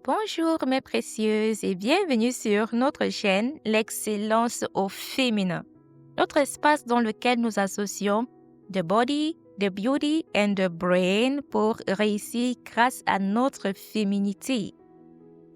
Bonjour mes précieuses et bienvenue sur notre chaîne L'excellence au féminin, notre espace dans lequel nous associons the body, the beauty and the brain pour réussir grâce à notre féminité.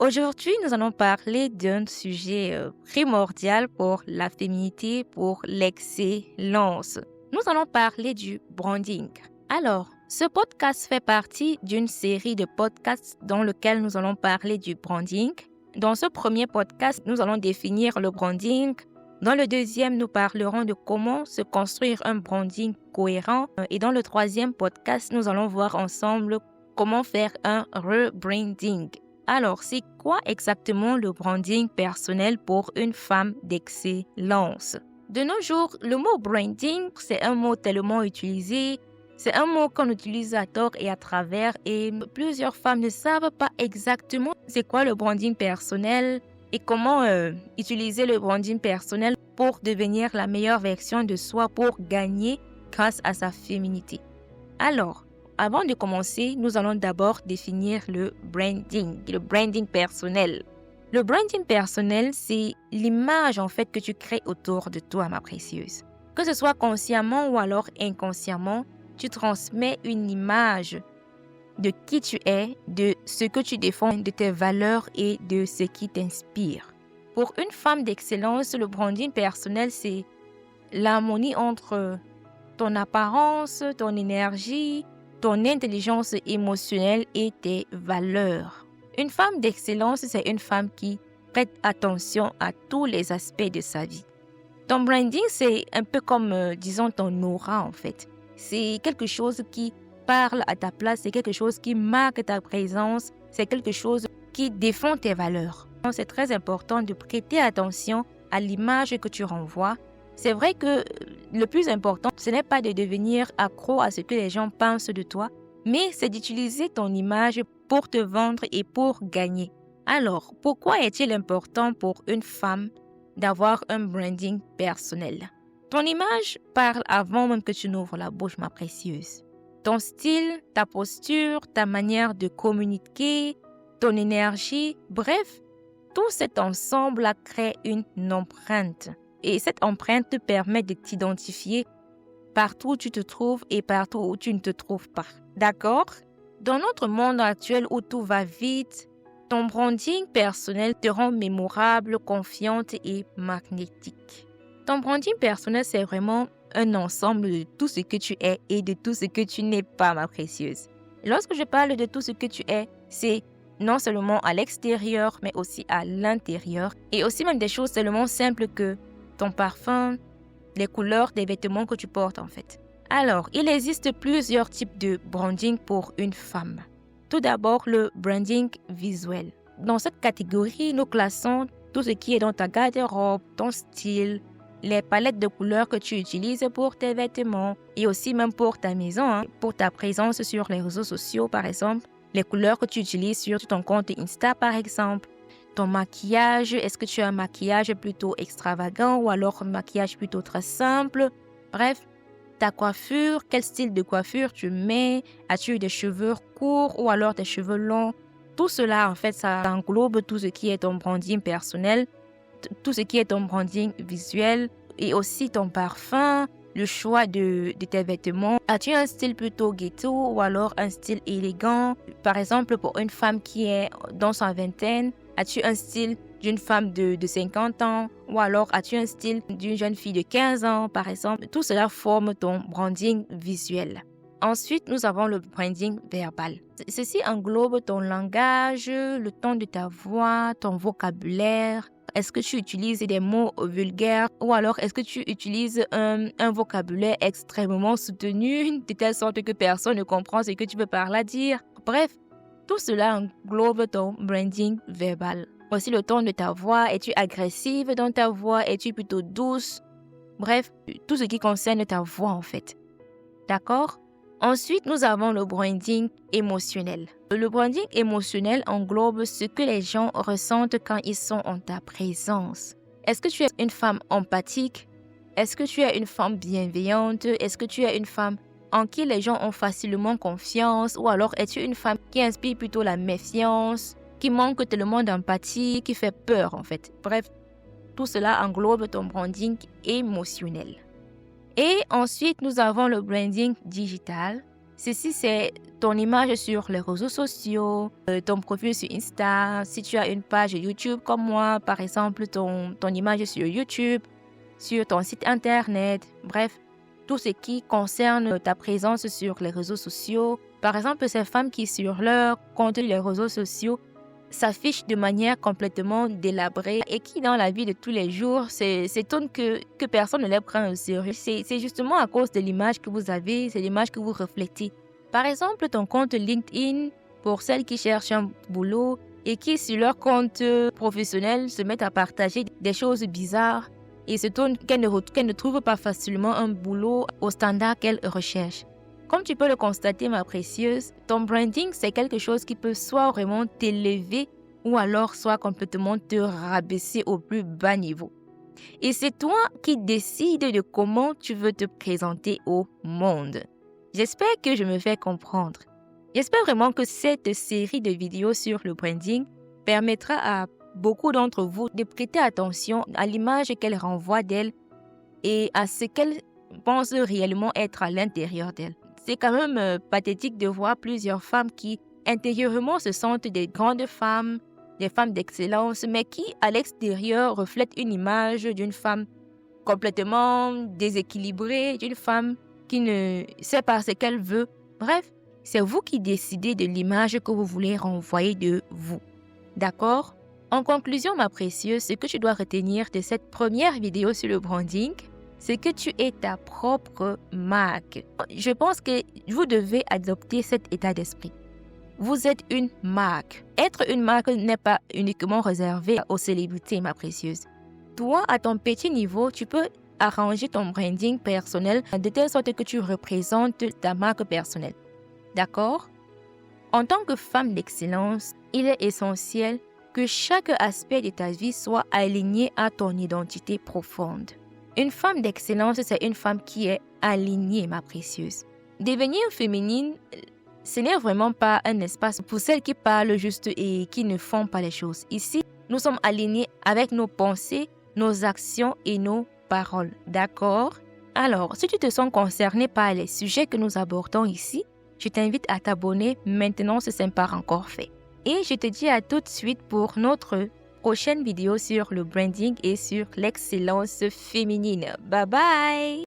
Aujourd'hui, nous allons parler d'un sujet primordial pour la féminité, pour l'excellence. Nous allons parler du branding. Alors, ce podcast fait partie d'une série de podcasts dans lequel nous allons parler du branding. Dans ce premier podcast, nous allons définir le branding. Dans le deuxième, nous parlerons de comment se construire un branding cohérent. Et dans le troisième podcast, nous allons voir ensemble comment faire un rebranding. Alors, c'est quoi exactement le branding personnel pour une femme d'excellence? De nos jours, le mot branding, c'est un mot tellement utilisé. C'est un mot qu'on utilise à tort et à travers et plusieurs femmes ne savent pas exactement c'est quoi le branding personnel et comment utiliser le branding personnel pour devenir la meilleure version de soi pour gagner grâce à sa féminité. Alors, avant de commencer, nous allons d'abord définir le branding personnel. Le branding personnel, c'est l'image en fait que tu crées autour de toi, ma précieuse. Que ce soit consciemment ou alors inconsciemment, tu transmets une image de qui tu es, de ce que tu défends, de tes valeurs et de ce qui t'inspire. Pour une femme d'excellence, le branding personnel, c'est l'harmonie entre ton apparence, ton énergie, ton intelligence émotionnelle et tes valeurs. Une femme d'excellence, c'est une femme qui prête attention à tous les aspects de sa vie. Ton branding, c'est un peu comme, disons, ton aura en fait. C'est quelque chose qui parle à ta place, c'est quelque chose qui marque ta présence, c'est quelque chose qui défend tes valeurs. Donc, c'est très important de prêter attention à l'image que tu renvoies. C'est vrai que le plus important, ce n'est pas de devenir accro à ce que les gens pensent de toi, mais c'est d'utiliser ton image pour te vendre et pour gagner. Alors, pourquoi est-il important pour une femme d'avoir un branding personnel? Ton image parle avant même que tu n'ouvres la bouche, ma précieuse. Ton style, ta posture, ta manière de communiquer, ton énergie, bref, tout cet ensemble crée une empreinte. Et cette empreinte te permet de t'identifier partout où tu te trouves et partout où tu ne te trouves pas. D'accord? Dans notre monde actuel où tout va vite, ton branding personnel te rend mémorable, confiante et magnétique. Ton branding personnel, c'est vraiment un ensemble de tout ce que tu es et de tout ce que tu n'es pas, ma précieuse. Et lorsque je parle de tout ce que tu es, c'est non seulement à l'extérieur, mais aussi à l'intérieur. Et aussi même des choses tellement simples que ton parfum, les couleurs des vêtements que tu portes en fait. Alors, il existe plusieurs types de branding pour une femme. Tout d'abord, le branding visuel. Dans cette catégorie, nous classons tout ce qui est dans ta garde-robe, ton style, les palettes de couleurs que tu utilises pour tes vêtements et aussi même pour ta maison, pour ta présence sur les réseaux sociaux par exemple, les couleurs que tu utilises sur ton compte Insta par exemple, ton maquillage, est-ce que tu as un maquillage plutôt extravagant ou alors un maquillage plutôt très simple, bref, ta coiffure, quel style de coiffure tu mets, as-tu des cheveux courts ou alors des cheveux longs, tout cela en fait ça englobe tout ce qui est ton branding personnel, tout ce qui est ton branding visuel et aussi ton parfum, le choix de tes vêtements. As-tu un style plutôt ghetto ou alors un style élégant? Par exemple, pour une femme qui est dans sa vingtaine, as-tu un style d'une femme de 50 ans ou alors as-tu un style d'une jeune fille de 15 ans par exemple? Tout cela forme ton branding visuel. Ensuite, nous avons le branding verbal. Ceci englobe ton langage, le ton de ta voix, ton vocabulaire. Est-ce que tu utilises des mots vulgaires ou alors est-ce que tu utilises un vocabulaire extrêmement soutenu de telle sorte que personne ne comprend ce que tu veux par là dire? Bref, tout cela englobe ton branding verbal. Aussi le ton de ta voix, es-tu agressive dans ta voix, es-tu plutôt douce? Bref, tout ce qui concerne ta voix en fait. D'accord? Ensuite, nous avons le branding émotionnel. Le branding émotionnel englobe ce que les gens ressentent quand ils sont en ta présence. Est-ce que tu es une femme empathique? Est-ce que tu es une femme bienveillante? Est-ce que tu es une femme en qui les gens ont facilement confiance? Ou alors es-tu une femme qui inspire plutôt la méfiance? qui manque tellement d'empathie, qui fait peur en fait. Bref, tout cela englobe ton branding émotionnel. Et ensuite, nous avons le branding digital. Ceci, c'est ton image sur les réseaux sociaux, ton profil sur Insta. Si tu as une page YouTube comme moi, par exemple, ton image sur YouTube, sur ton site internet, bref, tout ce qui concerne ta présence sur les réseaux sociaux. Par exemple, ces femmes qui, sur leur compte les réseaux sociaux, s'affichent de manière complètement délabrée et qui, dans la vie de tous les jours, s'étonnent que personne ne les prend au sérieux. C'est justement à cause de l'image que vous avez, c'est l'image que vous reflétez. Par exemple, ton compte LinkedIn, pour celles qui cherchent un boulot et qui, sur leur compte professionnel, se mettent à partager des choses bizarres et s'étonnent qu'elles ne trouvent pas facilement un boulot au standard qu'elles recherchent. Comme tu peux le constater, ma précieuse, ton branding, c'est quelque chose qui peut soit vraiment t'élever ou alors soit complètement te rabaisser au plus bas niveau. Et c'est toi qui décides de comment tu veux te présenter au monde. J'espère que je me fais comprendre. J'espère vraiment que cette série de vidéos sur le branding permettra à beaucoup d'entre vous de prêter attention à l'image qu'elle renvoie d'elle et à ce qu'elle pense réellement être à l'intérieur d'elle. C'est quand même pathétique de voir plusieurs femmes qui intérieurement se sentent des grandes femmes, des femmes d'excellence, mais qui à l'extérieur reflètent une image d'une femme complètement déséquilibrée, d'une femme qui ne sait pas ce qu'elle veut. Bref, c'est vous qui décidez de l'image que vous voulez renvoyer de vous. D'accord? En conclusion, ma précieuse, ce que tu dois retenir de cette première vidéo sur le branding, c'est que tu es ta propre marque. Je pense que vous devez adopter cet état d'esprit. Vous êtes une marque. Être une marque n'est pas uniquement réservé aux célébrités, ma précieuse. Toi, à ton petit niveau, tu peux arranger ton branding personnel de telle sorte que tu représentes ta marque personnelle. D'accord? En tant que femme d'excellence, il est essentiel que chaque aspect de ta vie soit aligné à ton identité profonde. Une femme d'excellence, c'est une femme qui est alignée, ma précieuse. Devenir féminine, ce n'est vraiment pas un espace pour celles qui parlent juste et qui ne font pas les choses. Ici, nous sommes alignés avec nos pensées, nos actions et nos paroles. D'accord? Alors, si tu te sens concerné par les sujets que nous abordons ici, je t'invite à t'abonner maintenant si ce n'est pas encore fait. Et je te dis à tout de suite pour notre prochaine vidéo sur le branding et sur l'excellence féminine. Bye bye!